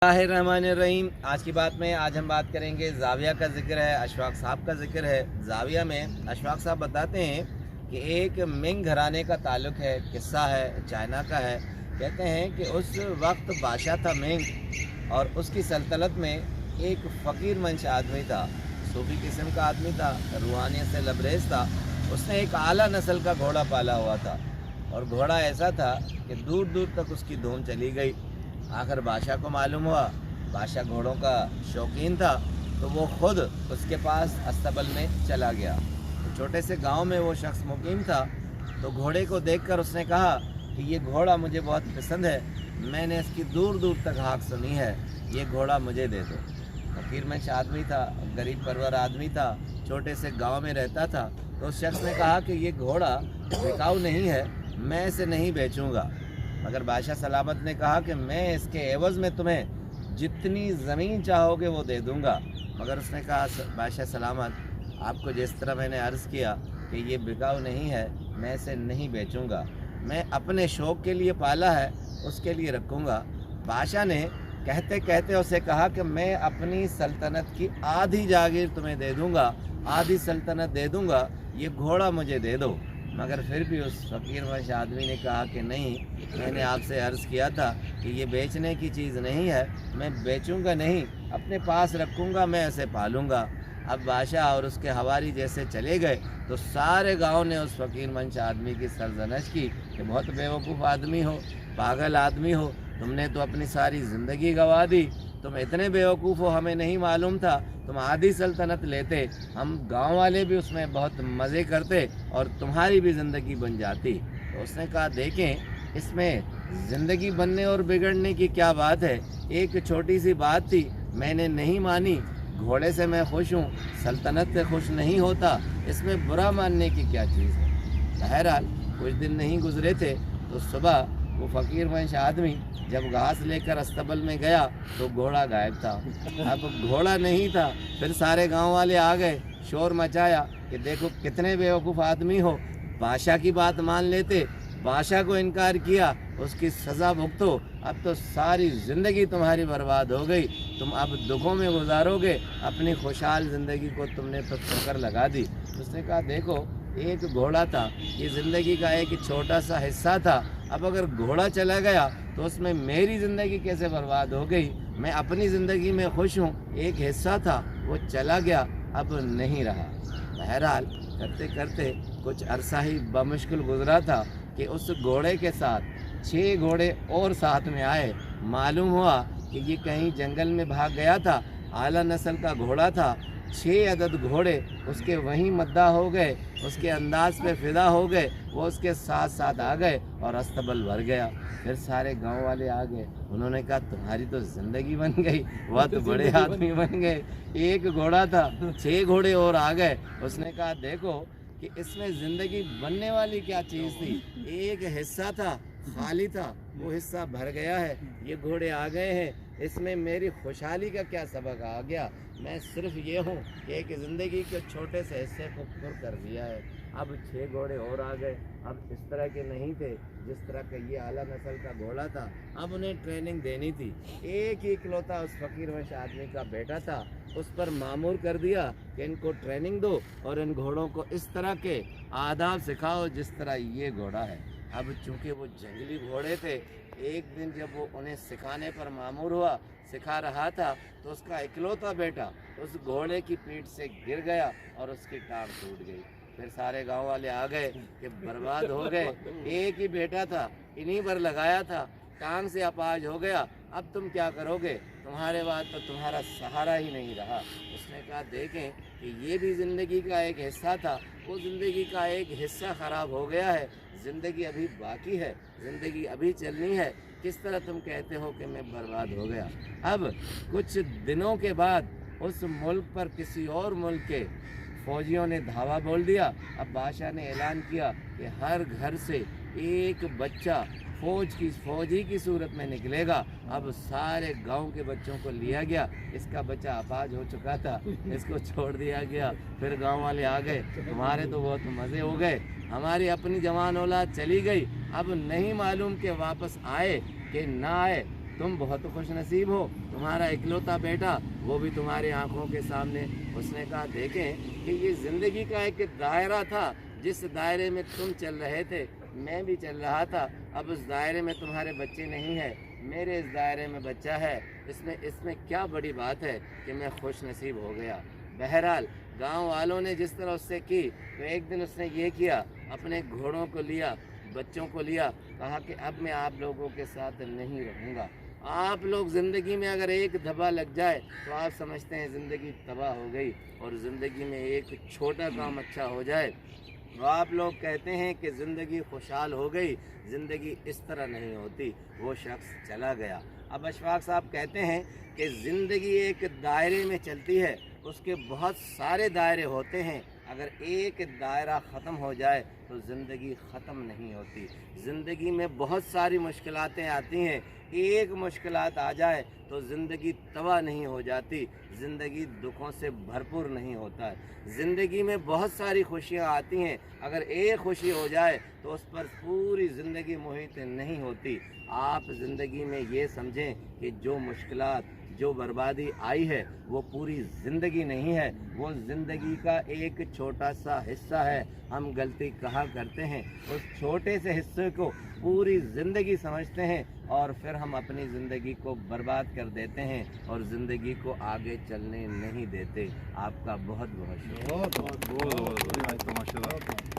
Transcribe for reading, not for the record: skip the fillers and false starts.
रहीम। आज की बात में आज हम बात करेंगे ज़ाविया का ज़िक्र है, अशफाक साहब का ज़िक्र है। ज़ाविया में अशफाक साहब बताते हैं कि एक मिंग घराने का ताल्लुक़ है, किस्सा है, चाइना का है। कहते हैं कि उस वक्त बादशाह था मिंग और उसकी सल्तनत में एक फ़कीर मंश आदमी था, सूफी किस्म का आदमी था, रूहानियत से लबरेज था। उसने एक आला नस्ल का घोड़ा पाला हुआ था और घोड़ा ऐसा था कि दूर दूर तक उसकी धूम चली गई। आखिर बादशाह को मालूम हुआ, बादशाह घोड़ों का शौकीन था, तो वो ख़ुद उसके पास अस्तबल में चला गया। तो छोटे से गांव में वो शख्स मुकीम था, तो घोड़े को देखकर उसने कहा कि ये घोड़ा मुझे बहुत पसंद है, मैंने इसकी दूर दूर तक हाँक सुनी है, ये घोड़ा मुझे दे दो। फ़कीर मंश आदमी था, गरीब परवर आदमी था, छोटे से गाँव में रहता था। तो उस शख्स ने कहा कि ये घोड़ा बिकाऊ नहीं है, मैं इसे नहीं बेचूँगा। मगर बादशाह सलामत ने कहा कि मैं इसके एवज़ में तुम्हें जितनी ज़मीन चाहोगे वो दे दूँगा। मगर उसने कहा, बादशाह सलामत, आपको जिस तरह मैंने अर्ज़ किया कि ये बिकाऊ नहीं है, मैं इसे नहीं बेचूँगा, मैं अपने शौक़ के लिए पाला है, उसके लिए रखूँगा। बादशाह ने कहते कहते उसे कहा कि मैं अपनी सल्तनत की आधी जागीर तुम्हें दे दूँगा, आधी सल्तनत दे दूँगा, ये घोड़ा मुझे दे दो। मगर फिर भी उस फ़कीर वंश आदमी ने कहा कि नहीं, मैंने आपसे अर्ज़ किया था कि ये बेचने की चीज़ नहीं है, मैं बेचूंगा नहीं, अपने पास रखूंगा, मैं इसे पालूंगा। अब बादशाह और उसके हवारी जैसे चले गए तो सारे गांव ने उस फ़कीर वंश आदमी की सरजनश की कि बहुत बेवकूफ़ आदमी हो, पागल आदमी हो, तुमने तो अपनी सारी ज़िंदगी गंवा दी, तुम इतने बेवकूफ़ हो, हमें नहीं मालूम था, तुम आधी सल्तनत लेते, हम गांव वाले भी उसमें बहुत मज़े करते और तुम्हारी भी ज़िंदगी बन जाती। तो उसने कहा, देखें इसमें ज़िंदगी बनने और बिगड़ने की क्या बात है, एक छोटी सी बात थी, मैंने नहीं मानी, घोड़े से मैं खुश हूँ, सल्तनत से खुश नहीं होता, इसमें बुरा मानने की क्या चीज़ है। बहरहाल कुछ दिन नहीं गुजरे थे तो सुबह वो फ़कीर वंश आदमी जब घास लेकर अस्तबल में गया तो घोड़ा गायब था। अब घोड़ा नहीं था, फिर सारे गांव वाले आ गए, शोर मचाया कि देखो कितने बेवकूफ़ आदमी हो, बादशाह की बात मान लेते, बादशाह को इनकार किया, उसकी सज़ा भुगतो, अब तो सारी ज़िंदगी तुम्हारी बर्बाद हो गई, तुम अब दुखों में गुजारोगे, अपनी खुशहाल ज़िंदगी को तुमने तो ठोकर लगा दी। उसने कहा, देखो एक घोड़ा था, ये ज़िंदगी का एक छोटा सा हिस्सा था, अब अगर घोड़ा चला गया तो उसमें मेरी ज़िंदगी कैसे बर्बाद हो गई, मैं अपनी ज़िंदगी में खुश हूँ, एक हिस्सा था वो चला गया, अब नहीं रहा। बहरहाल करते करते कुछ अरसा ही बमुश्किल गुजरा था कि उस घोड़े के साथ 6 घोड़े और साथ में आए। मालूम हुआ कि ये कहीं जंगल में भाग गया था, आला नस्ल का घोड़ा था, 6 अदद घोड़े उसके वहीं मद्दा हो गए, उसके अंदाज पे फिदा हो गए, वो उसके साथ साथ आ गए और अस्तबल भर गया। फिर सारे गांव वाले आ गए, उन्होंने कहा, तुम्हारी तो ज़िंदगी बन गई, बहुत बड़े आदमी बन गए, एक घोड़ा था 6 घोड़े और आ गए। उसने कहा, देखो कि इसमें ज़िंदगी बनने वाली क्या चीज़ थी, एक हिस्सा था खाली था, वो हिस्सा भर गया है, ये घोड़े आ गए हैं, इसमें मेरी खुशहाली का क्या सबक आ गया। मैं सिर्फ ये हूँ कि एक ज़िंदगी के छोटे से हिस्से को पुर कर दिया है। अब 6 घोड़े और आ गए, अब इस तरह के नहीं थे जिस तरह का ये आला नस्ल का घोड़ा था, अब उन्हें ट्रेनिंग देनी थी। एक ही इकलौता उस फ़कीर वंश आदमी का बेटा था, उस पर मामूर कर दिया कि इनको ट्रेनिंग दो और इन घोड़ों को इस तरह के आदाब सिखाओ जिस तरह ये घोड़ा है। अब चूँकि वो जंगली घोड़े थे, एक दिन जब वो उन्हें सिखाने पर मामूर हुआ, सिखा रहा था, तो उसका इकलौता बेटा उस घोड़े की पीठ से गिर गया और उसकी टांग टूट गई। फिर सारे गांव वाले आ गए कि बर्बाद हो गए, एक ही बेटा था, इन्हीं पर लगाया था, टांग से अपाज हो गया, अब तुम क्या करोगे, तुम्हारे बाद तो तुम्हारा सहारा ही नहीं रहा। उसने कहा, देखें कि ये भी ज़िंदगी का एक हिस्सा था, वो ज़िंदगी का एक हिस्सा ख़राब हो गया है, ज़िंदगी अभी बाकी है, ज़िंदगी अभी चलनी है, किस तरह तुम कहते हो कि मैं बर्बाद हो गया। अब कुछ दिनों के बाद उस मुल्क पर किसी और मुल्क के फ़ौजियों ने धावा बोल दिया। अब बादशाह ने ऐलान किया कि हर घर से एक बच्चा फौजी की सूरत में निकलेगा। अब सारे गांव के बच्चों को लिया गया, इसका बच्चा अपाज हो चुका था, इसको छोड़ दिया गया। फिर गांव वाले आ गए, तुम्हारे तो बहुत मज़े हो गए, हमारी अपनी जवान औलाद चली गई, अब नहीं मालूम कि वापस आए कि ना आए, तुम बहुत खुश नसीब हो, तुम्हारा इकलौता बेटा, वो भी तुम्हारी आंखों के सामने। उसने कहा देखें कि ये ज़िंदगी का एक दायरा था, जिस दायरे में तुम चल रहे थे मैं भी चल रहा था। अब उस दायरे में तुम्हारे बच्चे नहीं है, मेरे इस दायरे में बच्चा है। इसमें क्या बड़ी बात है कि मैं खुश नसीब हो गया। बहरहाल गांव वालों ने जिस तरह उससे की, तो एक दिन उसने ये किया, अपने घोड़ों को लिया, बच्चों को लिया, कहा कि अब मैं आप लोगों के साथ नहीं रहूँगा। आप लोग ज़िंदगी में अगर एक धब्बा लग जाए तो आप समझते हैं ज़िंदगी तबाह हो गई, और ज़िंदगी में एक छोटा काम अच्छा हो जाए तो आप लोग कहते हैं कि ज़िंदगी खुशहाल हो गई। ज़िंदगी इस तरह नहीं होती। वो शख्स चला गया। अब अशफाक साहब कहते हैं कि ज़िंदगी एक दायरे में चलती है, उसके बहुत सारे दायरे होते हैं। अगर एक दायरा ख़त्म हो जाए तो ज़िंदगी ख़त्म नहीं होती। ज़िंदगी में बहुत सारी मुश्किलातें आती हैं, एक मुश्किलात आ जाए तो ज़िंदगी तबाह नहीं हो जाती, ज़िंदगी दुखों से भरपूर नहीं होता है। ज़िंदगी में बहुत सारी खुशियाँ आती हैं, अगर एक खुशी हो जाए तो उस पर पूरी ज़िंदगी मुहित नहीं होती। आप ज़िंदगी में ये समझें कि जो मुश्किलात, जो बर्बादी आई है वो पूरी ज़िंदगी नहीं है, वो ज़िंदगी का एक छोटा सा हिस्सा है। हम गलती कहा करते हैं, उस छोटे से हिस्से को पूरी ज़िंदगी समझते हैं और फिर हम अपनी ज़िंदगी को बर्बाद कर देते हैं और ज़िंदगी को आगे चलने नहीं देते। आपका बहुत बहुत शुक्रिया। बहुत बहुत बहुत माशाल्लाह।